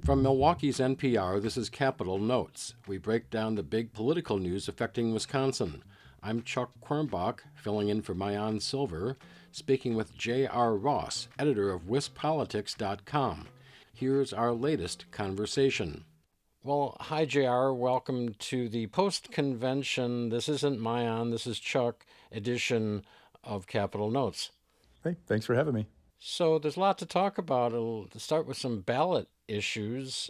From Milwaukee's NPR, this is Capital Notes. We break down the big political news affecting Wisconsin. I'm Chuck Quirmbach, filling in for Mayan Silver, speaking with J.R. Ross, editor of WisPolitics.com. Here's our latest conversation. Well, hi, J.R. Welcome to the post-convention, this isn't Mayan, this is Chuck, edition of Capital Notes. Hey, thanks for having me. So there's a lot to talk about. I'll start with some ballot issues.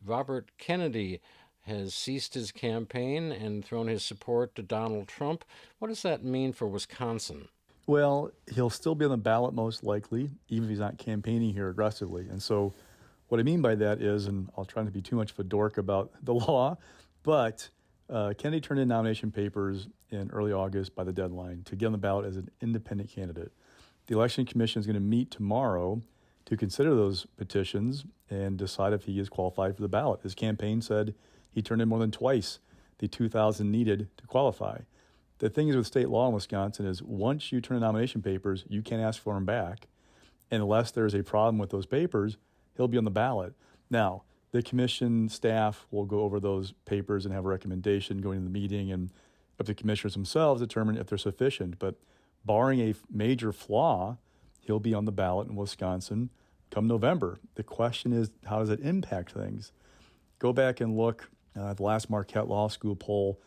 Robert Kennedy has ceased his campaign and thrown his support to Donald Trump. What does that mean for Wisconsin? Well, he'll still be on the ballot most likely, even if he's not campaigning here aggressively. And so what I mean by that is, and I'll try not to be too much of a dork about the law, but Kennedy turned in nomination papers in early August by the deadline to get on the ballot as an independent candidate. The Election Commission is going to meet tomorrow to consider those petitions and decide if he is qualified for the ballot. His campaign said he turned in more than twice the 2,000 needed to qualify. The thing is with state law in Wisconsin is once you turn in nomination papers, you can't ask for them back. And unless there's a problem with those papers, he'll be on the ballot. Now, the commission staff will go over those papers and have a recommendation going to the meeting, and up to the commissioners themselves determine if they're sufficient. But barring a major flaw, he'll be on the ballot in Wisconsin come November. The question is, how does it impact things? Go back and look at the last Marquette Law School poll.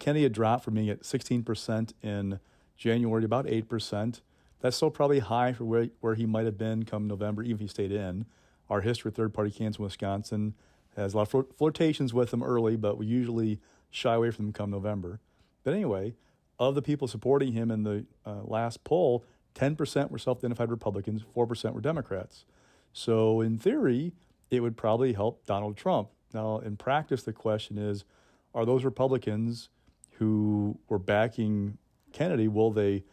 Kennedy had dropped from being at 16% in January to about 8%. That's still probably high for where he might have been come November, even if he stayed in. Our history with third-party candidates in Wisconsin has a lot of flirtations with them early, but we usually shy away from them come November. But anyway, of the people supporting him in the last poll, 10% were self-identified Republicans, 4% were Democrats. So in theory, it would probably help Donald Trump. Now, in practice, the question is, are those Republicans who were backing Kennedy, will they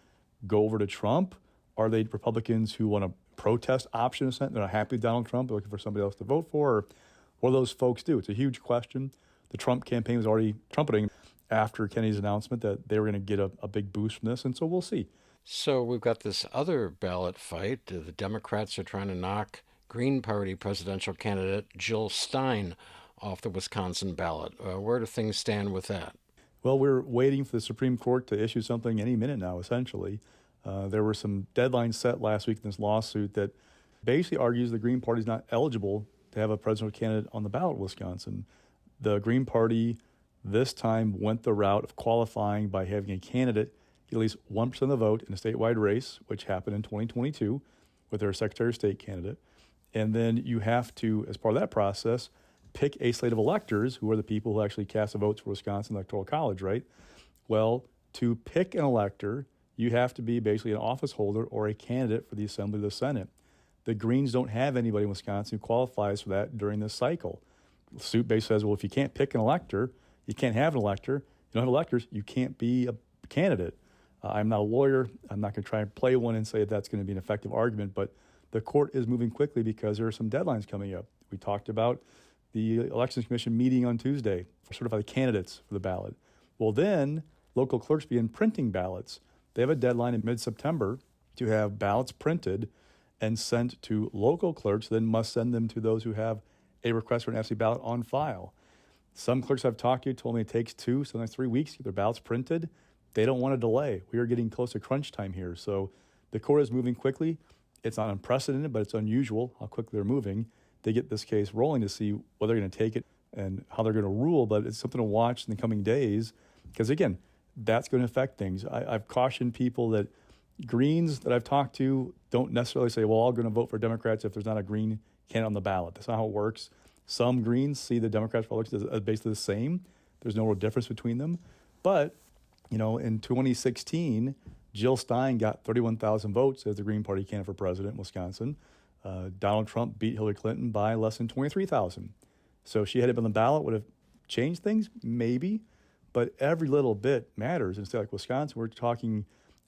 go over to Trump? Are they Republicans who want to protest option assent? They're not happy with Donald Trump, they're looking for somebody else to vote for? Or what do those folks do? It's a huge question. The Trump campaign was already trumpeting after Kennedy's announcement that they were going to get a big boost from this, and so we'll see. So we've got this other ballot fight. The Democrats are trying to knock Green Party presidential candidate Jill Stein off the Wisconsin ballot. Where do things stand with that? Well, we're waiting for the Supreme Court to issue something any minute now, essentially. There were some deadlines set last week in this lawsuit that basically argues the Green Party is not eligible to have a presidential candidate on the ballot in Wisconsin. The Green Party this time went the route of qualifying by having a candidate get at least 1% of the vote in a statewide race, which happened in 2022 with their Secretary of State candidate. And then you have to, as part of that process, pick a slate of electors who are the people who actually cast the votes for Wisconsin Electoral College, right? Well, to pick an elector, you have to be basically an office holder or a candidate for the Assembly or the Senate. The Greens don't have anybody in Wisconsin who qualifies for that during this cycle. The suit basically says, well, if you can't pick an elector, you can't have an elector. You don't have electors, you can't be a candidate. I'm not a lawyer. I'm not going to try and play one and say that's going to be an effective argument, but the court is moving quickly because there are some deadlines coming up. We talked about the Elections Commission meeting on Tuesday for certify candidates for the ballot. Well, then local clerks begin printing ballots. They have a deadline in mid-September to have ballots printed and sent to local clerks, then must send them to those who have a request for an absentee ballot on file. Some clerks I've talked to told me it takes 2, sometimes 3 weeks to get their ballots printed. They don't want to delay. We are getting close to crunch time here. So the court is moving quickly. It's not unprecedented, but it's unusual how quickly they're moving. They get this case rolling to see whether they're going to take it and how they're going to rule, but it's something to watch in the coming days because, again, that's going to affect things. I've cautioned people that Greens that I've talked to don't necessarily say, well, I'm going to vote for Democrats if there's not a Green candidate on the ballot. That's not how it works. Some Greens see the Democrats Republicans as basically the same. There's no real difference between them. But, in 2016, Jill Stein got 31,000 votes as the Green Party candidate for president in Wisconsin. Donald Trump beat Hillary Clinton by less than 23,000. So if she had been on the ballot, would have changed things? Maybe. But every little bit matters. In a state like Wisconsin, we're talking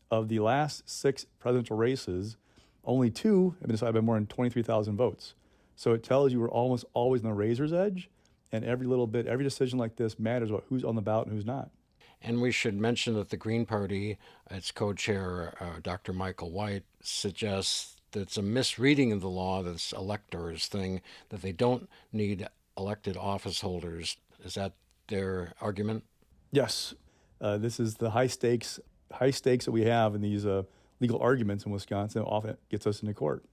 of the last 6 presidential races, only 2 have been decided by more than 23,000 votes. So it tells you we're almost always on the razor's edge, and every little bit, every decision like this matters about who's on the ballot and who's not. And we should mention that the Green Party, its co-chair, Dr. Michael White, suggests it's a misreading of the law, this electors thing, that they don't need elected office holders. Is that their argument? Yes, this is the high stakes that we have in these legal arguments in Wisconsin. Often gets us into court.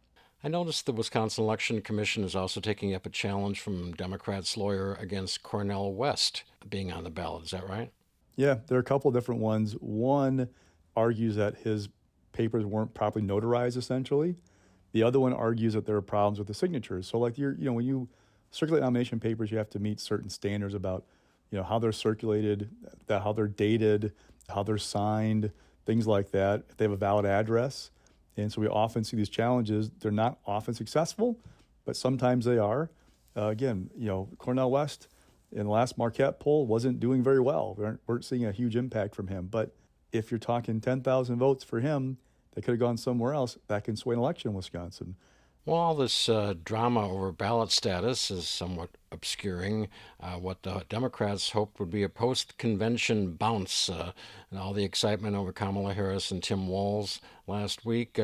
I noticed the Wisconsin Election Commission is also taking up a challenge from Democrats' lawyer against Cornel West being on the ballot. Is that right? Yeah, there are a couple of different ones. One argues that his papers weren't properly notarized, essentially. The other one argues that there are problems with the signatures. So, like when you circulate nomination papers, you have to meet certain standards about, how they're circulated, how they're dated, how they're signed, things like that. If they have a valid address, and so we often see these challenges. They're not often successful, but sometimes they are. Again, Cornel West in the last Marquette poll wasn't doing very well. We weren't seeing a huge impact from him. But if you're talking 10,000 votes for him, they could have gone somewhere else. That can sway an election in Wisconsin. Well, all this drama over ballot status is somewhat obscuring what the Democrats hoped would be a post-convention bounce, and all the excitement over Kamala Harris and Tim Walz last week.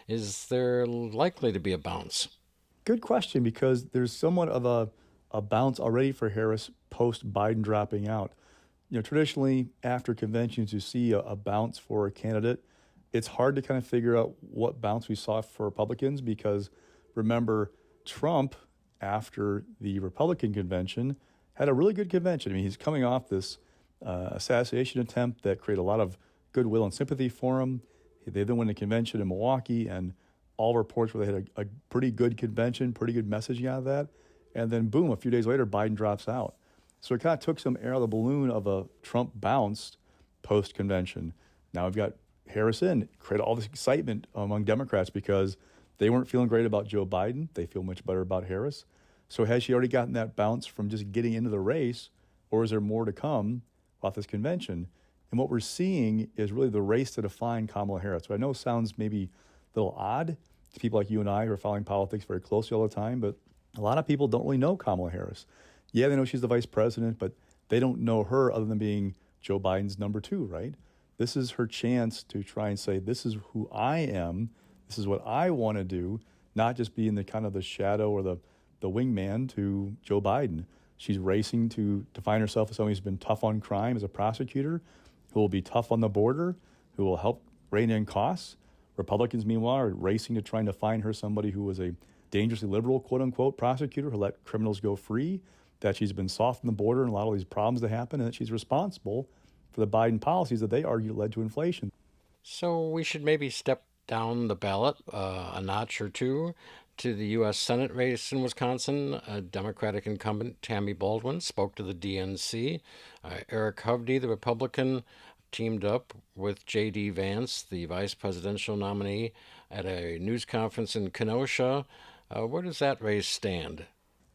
Is there likely to be a bounce? Good question, because there's somewhat of a bounce already for Harris post-Biden dropping out. Traditionally, after conventions, you see a bounce for a candidate. It's hard to kind of figure out what bounce we saw for Republicans because, remember, Trump, after the Republican convention, had a really good convention. I mean, he's coming off this assassination attempt that created a lot of goodwill and sympathy for him. They then went to convention in Milwaukee, and all reports were they had a pretty good convention, pretty good messaging out of that. And then, boom, a few days later, Biden drops out. So it kind of took some air out of the balloon of a Trump bounce post-convention. Now we've got Harris in, created all this excitement among Democrats because they weren't feeling great about Joe Biden. They feel much better about Harris. So has she already gotten that bounce from just getting into the race, or is there more to come about this convention? And what we're seeing is really the race to define Kamala Harris, which I know sounds maybe a little odd to people like you and I who are following politics very closely all the time, but a lot of people don't really know Kamala Harris. Yeah, they know she's the vice president, but they don't know her other than being Joe Biden's number two, right? This is her chance to try and say, this is who I am, this is what I want to do, not just be in the kind of the shadow or the wingman to Joe Biden. She's racing to define herself as someone who's been tough on crime as a prosecutor, who will be tough on the border, who will help rein in costs. Republicans, meanwhile, are racing to trying to find her somebody who was a dangerously liberal, quote-unquote, prosecutor who let criminals go free, that she's been soft on the border and a lot of these problems that happen, and that she's responsible for the Biden policies that they argue led to inflation. So we should maybe step down the ballot a notch or two to the U.S. Senate race in Wisconsin. Democratic incumbent Tammy Baldwin spoke to the DNC. Eric Hovde, the Republican, teamed up with J.D. Vance, the vice presidential nominee, at a news conference in Kenosha. Where does that race stand?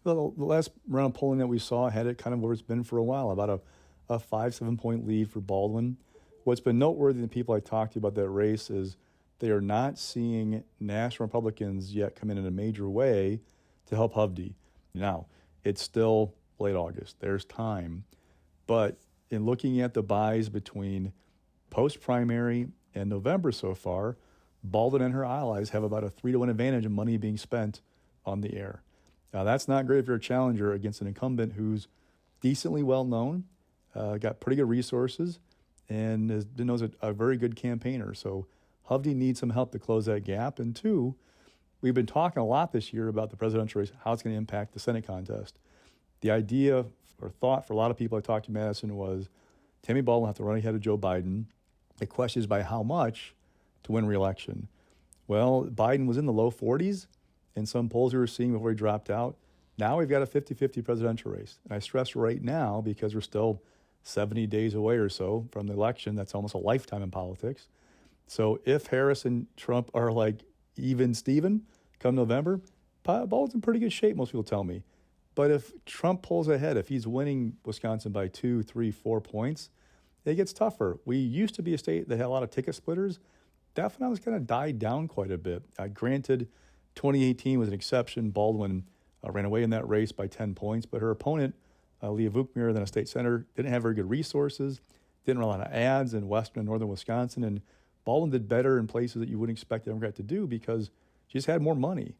Well, the last round of polling that we saw had it kind of where it's been for a while, about a 5-7 point lead for Baldwin. What's been noteworthy in the people I talked to about that race is they are not seeing national Republicans yet come in a major way to help Hovde. Now, it's still late August. There's time. But in looking at the buys between post-primary and November so far, Baldwin and her allies have about a 3-1 advantage of money being spent on the air. Now, that's not great if you're a challenger against an incumbent who's decently well-known, got pretty good resources, and knows a very good campaigner. So Hovde needs some help to close that gap. And two, we've been talking a lot this year about the presidential race, how it's going to impact the Senate contest. The idea or thought for a lot of people I talked to in Madison was Tammy Baldwin will have to run ahead of Joe Biden. The question is by how much to win re-election. Well, Biden was in the low 40s in some polls we were seeing before he dropped out. Now we've got a 50-50 presidential race. And I stress right now because we're still 70 days away or so from the election. That's almost a lifetime in politics. So if Harris and Trump are like even Steven come November, Baldwin's in pretty good shape, most people tell me. But if Trump pulls ahead, if he's winning Wisconsin by 2, 3, 4 points, it gets tougher. We used to be a state that had a lot of ticket splitters. That phenomenon kind of died down quite a bit. Granted, 2018 was an exception. Baldwin ran away in that race by 10 points, but her opponent, Leah Vukmir, then a state senator, didn't have very good resources, didn't run a lot of ads in western and northern Wisconsin, and Baldwin did better in places that you wouldn't expect a Democrat to do because She just had more money.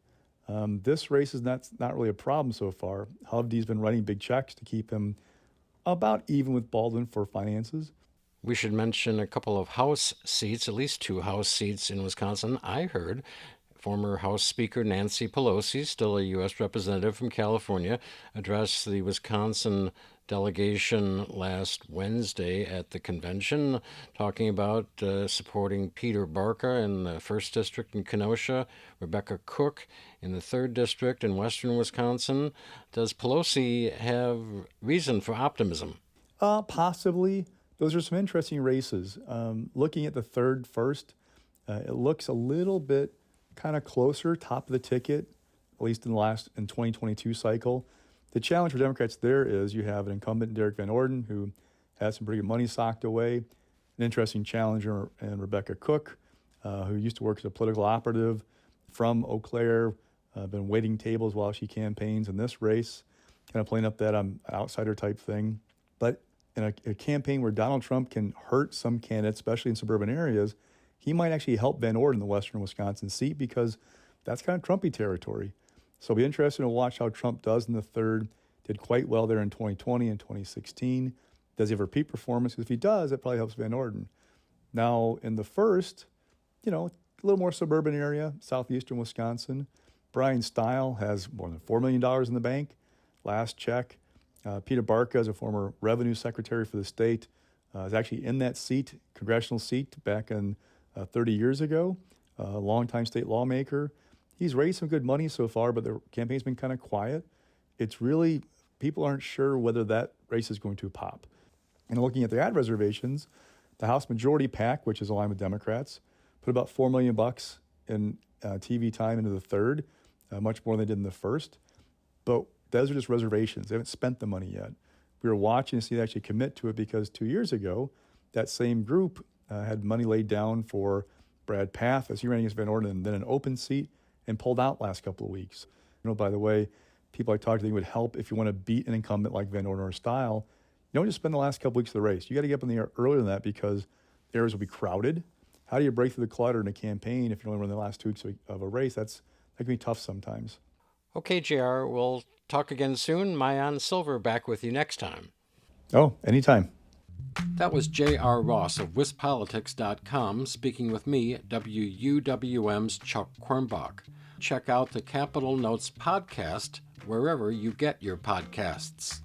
This race is not really a problem so far. Hovde's been writing big checks to keep him about even with Baldwin for finances. We should mention a couple of House seats, at least 2 House seats in Wisconsin. I heard former House Speaker Nancy Pelosi, still a U.S. representative from California, addressed the Wisconsin delegation last Wednesday at the convention, talking about supporting Peter Barca in the 1st District in Kenosha, Rebecca Cook in the 3rd District in western Wisconsin. Does Pelosi have reason for optimism? Possibly. Those are some interesting races. Looking at the 3rd first, it looks a little bit kind of closer, top of the ticket, at least in 2022 cycle. The challenge for Democrats there is you have an incumbent, Derek Van Orden, who has some pretty good money socked away, an interesting challenger in Rebecca Cook, who used to work as a political operative from Eau Claire, been waiting tables while she campaigns in this race, kind of playing up that outsider type thing. But in a campaign where Donald Trump can hurt some candidates, especially in suburban areas, he might actually help Van Orden in the western Wisconsin seat because that's kind of Trumpy territory. So it'll be interesting to watch how Trump does in the 3rd. Did quite well there in 2020 and 2016. Does he have a repeat performance? If he does, that probably helps Van Orden. Now, in the 1st, a little more suburban area, southeastern Wisconsin. Brian Stile has more than $4 million in the bank. Last check. Peter Barca, as a former revenue secretary for the state, is actually in that seat, congressional seat, back in 30 years ago. A longtime state lawmaker. He's raised some good money so far, but the campaign's been kind of quiet. It's really, people aren't sure whether that race is going to pop. And looking at the ad reservations, the House Majority PAC, which is aligned with Democrats, put about $4 million in TV time into the 3rd, much more than they did in the 1st. But those are just reservations. They haven't spent the money yet. We were watching to see they actually commit to it because 2 years ago, that same group had money laid down for Brad Path as he ran against Van Orden and then an open seat and pulled out last couple of weeks. By the way, people I talked to think it would help if you want to beat an incumbent like Van Orden or Stile. You don't just spend the last couple weeks of the race. You got to get up in the air earlier than that because the areas will be crowded. How do you break through the clutter in a campaign if you're only running the last 2 weeks of a race? That can be tough sometimes. Okay, JR, we'll talk again soon. Mayan Silver back with you next time. Oh, anytime. That was J.R. Ross of WisPolitics.com speaking with me, WUWM's Chuck Quirmbach. Check out the Capital Notes podcast wherever you get your podcasts.